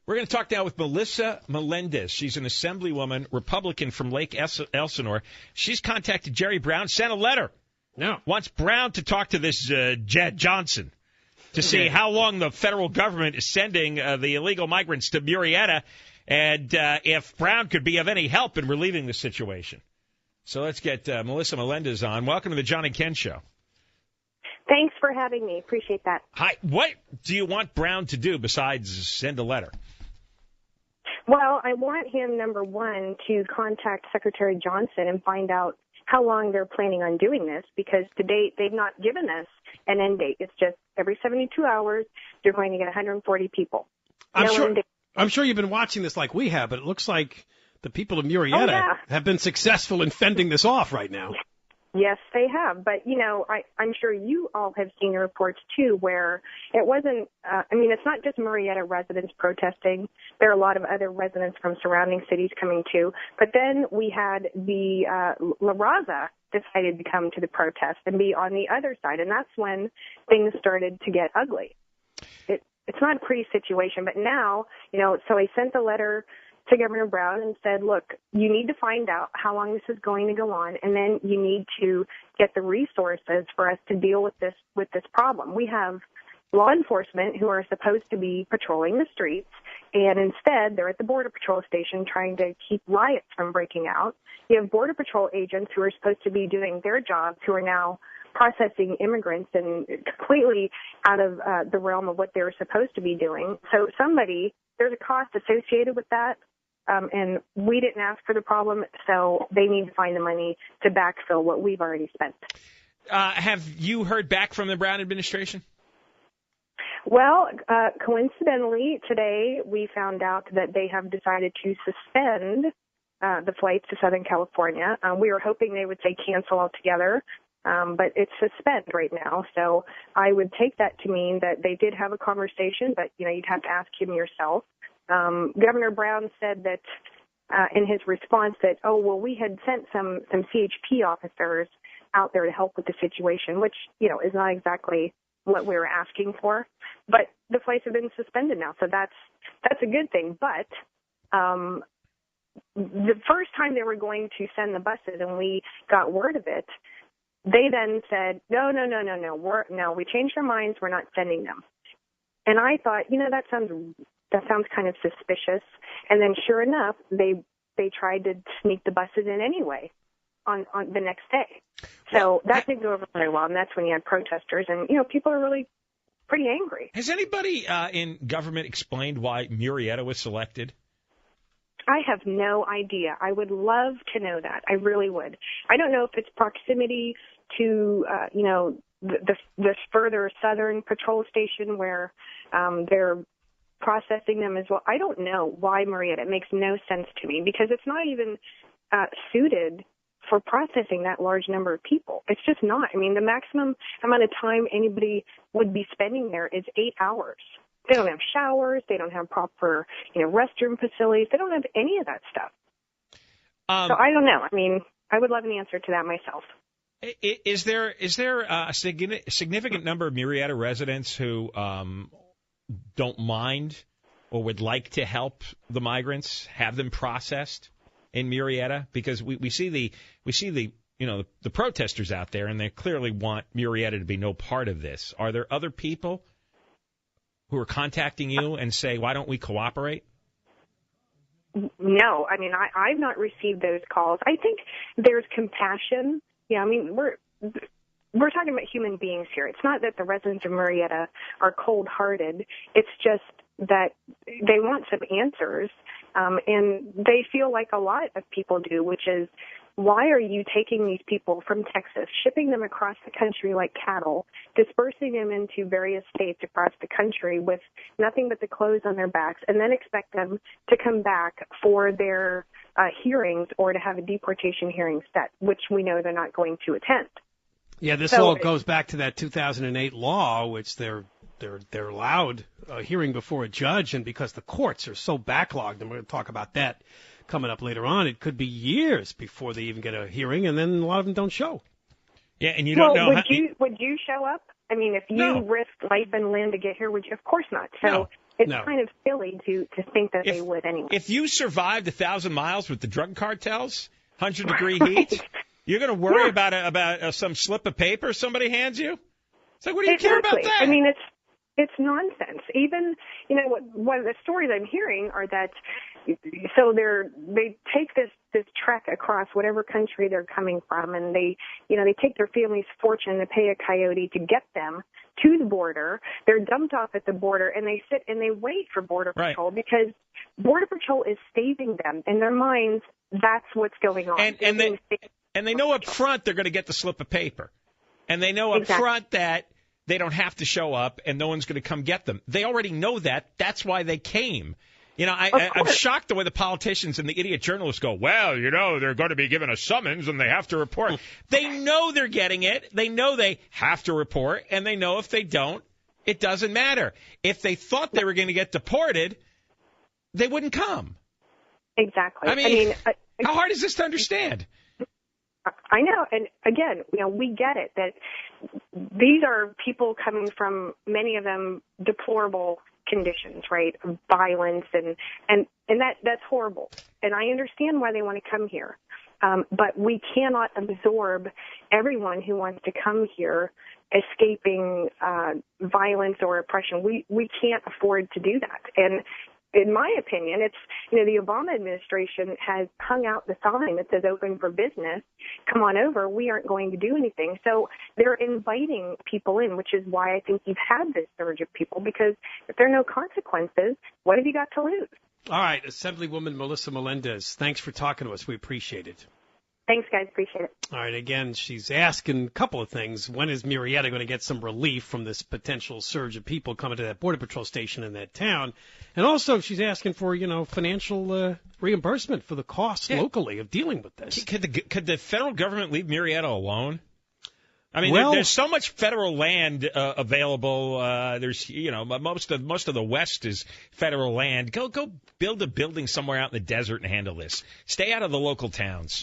We're going to talk now with Melissa Melendez. She's an assemblywoman, Republican from Lake Elsinore. She's contacted Jerry Brown, sent a letter. No. Wants Brown to talk to this Jed Johnson to see how long the federal government is sending the illegal migrants to Murrieta and if Brown could be of any help in relieving the situation. So let's get Melissa Melendez on. Welcome to the John and Ken Show. Thanks for having me. Appreciate that. Hi. What do you want Brown to do besides send a letter? Well, I want him, number one, to contact Secretary Johnson and find out how long they're planning on doing this, because to date they've not given us an end date. It's just every 72 hours you're going to get 140 people. I'm sure you've been watching this like we have, but it looks like the people of Murrieta have been successful in fending this off right now. Yes, they have. But, you know, I'm sure you all have seen the reports, too, where it wasn't it's not just Murrieta residents protesting. There are a lot of other residents from surrounding cities coming, too. But then we had the La Raza decided to come to the protest and be on the other side, and that's when things started to get ugly. It's not a pretty situation, but now, you know, so I sent a letter to Governor Brown and said, look, you need to find out how long this is going to go on, and then you need to get the resources for us to deal with this problem. We have law enforcement who are supposed to be patrolling the streets, and instead they're at the Border Patrol station trying to keep riots from breaking out. You have Border Patrol agents who are supposed to be doing their jobs who are now processing immigrants and completely out of the realm of what they were supposed to be doing. So there's a cost associated with that. And we didn't ask for the problem, so they need to find the money to backfill what we've already spent. Have you heard back from the Brown administration? Well, coincidentally, today we found out that they have decided to suspend the flights to Southern California. We were hoping they would say cancel altogether, but it's suspend right now. So I would take that to mean that they did have a conversation, but, you know, you'd have to ask him yourself. Governor Brown said that in his response that, we had sent some CHP officers out there to help with the situation, which, you know, is not exactly what we were asking for. But the flights have been suspended now, so that's a good thing. But the first time they were going to send the buses and we got word of it, they then said, no, we changed our minds, we're not sending them. And I thought, you know, that sounds kind of suspicious. And then sure enough, they tried to sneak the buses in anyway on the next day. So that didn't go over very well, and that's when you had protesters. And, you know, people are really pretty angry. Has anybody in government explained why Murrieta was selected? I have no idea. I would love to know that. I really would. I don't know if it's proximity to, the further southern patrol station where they're processing them as well. I don't know why Murrieta. It makes no sense to me because it's not even suited for processing that large number of people. It's just not. I mean, the maximum amount of time anybody would be spending there is 8 hours. They don't have showers. They don't have proper, restroom facilities. They don't have any of that stuff. So I don't know. I mean, I would love an answer to that myself. Is there a significant number of Murrieta residents who don't mind or would like to help the migrants, have them processed in Murrieta? Because we see the protesters out there, and they clearly want Murrieta to be no part of this. Are there other people who are contacting you and say, why don't we cooperate? No, I mean, I've not received those calls. I think there's compassion. Yeah, I mean, we're talking about human beings here. It's not that the residents of Murrieta are cold-hearted. It's just that they want some answers, and they feel like a lot of people do, which is, why are you taking these people from Texas, shipping them across the country like cattle, dispersing them into various states across the country with nothing but the clothes on their backs, and then expect them to come back for their hearings or to have a deportation hearing set, which we know they're not going to attend? Yeah, this all goes back to that 2008 law, which they're allowed a hearing before a judge, and because the courts are so backlogged, and we're going to talk about that coming up later on, it could be years before they even get a hearing, and then a lot of them don't show. Yeah, and you don't know. Would you show up? I mean, if you risked life and limb to get here, would you? Of course not. So it's kind of silly to think that they would anyway. If you survived 1,000 miles with the drug cartels, 100-degree heat, you're going to worry about some slip of paper somebody hands you? It's like, what do you care about that? I mean, it's nonsense. Even, one of the stories I'm hearing are that, so they take this trek across whatever country they're coming from, and they take their family's fortune to pay a coyote to get them to the border. They're dumped off at the border, and they sit and they wait for Border Patrol because Border Patrol is saving them. In their minds, that's what's going on. And they know up front they're going to get the slip of paper. And they know up front that they don't have to show up and no one's going to come get them. They already know that. That's why they came. I'm shocked the way the politicians and the idiot journalists go, well, they're going to be given a summons and they have to report. They know they're getting it. They know they have to report, and they know if they don't, it doesn't matter. If they thought they were going to get deported, they wouldn't come. Exactly. I mean how hard is this to understand? I know. And again, we get it that these are people coming from, many of them, deplorable conditions, right? Violence and that's horrible. And I understand why they want to come here. But we cannot absorb everyone who wants to come here escaping violence or oppression. We can't afford to do that. And in my opinion, it's, the Obama administration has hung out the sign that says open for business. Come on over. We aren't going to do anything. So they're inviting people in, which is why I think you've had this surge of people, because if there are no consequences, what have you got to lose? All right. Assemblywoman Melissa Melendez, thanks for talking to us. We appreciate it. Thanks, guys. Appreciate it. All right. Again, she's asking a couple of things. When is Murrieta going to get some relief from this potential surge of people coming to that Border Patrol station in that town? And also, she's asking for, financial reimbursement for the costs locally of dealing with this. Could the federal government leave Murrieta alone? I mean, there's so much federal land available. There's, most of the West is federal land. Go build a building somewhere out in the desert and handle this. Stay out of the local towns.